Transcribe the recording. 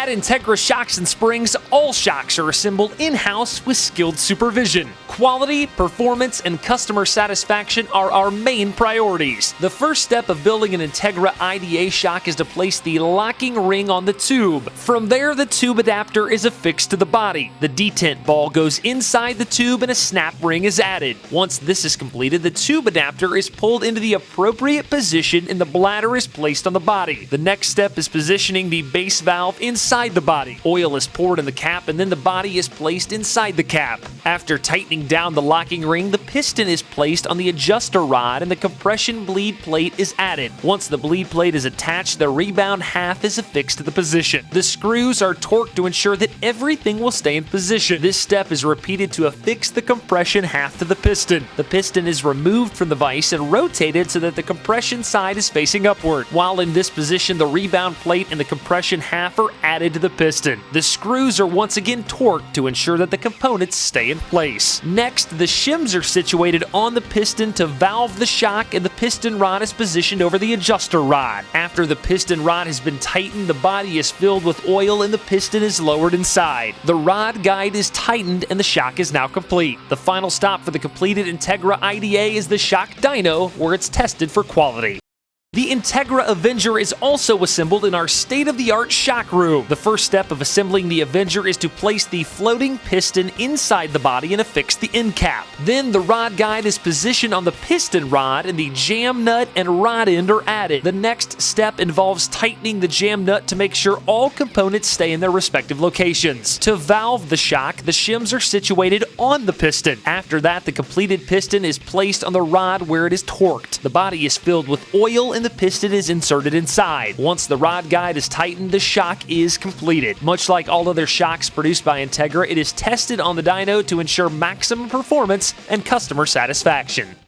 At Integra Shocks and Springs, all shocks are assembled in-house with skilled supervision. Quality, performance, and customer satisfaction are our main priorities. The first step of building an Integra IDA shock is to place the locking ring on the tube. From there, the tube adapter is affixed to the body. The detent ball goes inside the tube and a snap ring is added. Once this is completed, the tube adapter is pulled into the appropriate position and the bladder is placed on the body. The next step is positioning the base valve inside the body. Oil is poured in the cap and then the body is placed inside the cap. After tightening down the locking ring, the piston is placed on the adjuster rod and the compression bleed plate is added. Once the bleed plate is attached, the rebound half is affixed to the position. The screws are torqued to ensure that everything will stay in position. This step is repeated to affix the compression half to the piston. The piston is removed from the vise and rotated so that the compression side is facing upward. While in this position, the rebound plate and the compression half are added to the piston. The screws are once again torqued to ensure that the components stay in place. Next, the shims are situated on the piston to valve the shock and the piston rod is positioned over the adjuster rod. After the piston rod has been tightened, the body is filled with oil and the piston is lowered inside. The rod guide is tightened and the shock is now complete. The final stop for the completed Integra IDA is the shock dyno, where it's tested for quality. The Integra Avenger is also assembled in our state-of-the-art shock room. The first step of assembling the Avenger is to place the floating piston inside the body and affix the end cap. Then the rod guide is positioned on the piston rod and the jam nut and rod end are added. The next step involves tightening the jam nut to make sure all components stay in their respective locations. To valve the shock, the shims are situated on the piston. After that, the completed piston is placed on the rod where it is torqued. The body is filled with oil and the piston is inserted inside. Once the rod guide is tightened, the shock is completed. Much like all other shocks produced by Integra, it is tested on the dyno to ensure maximum performance and customer satisfaction.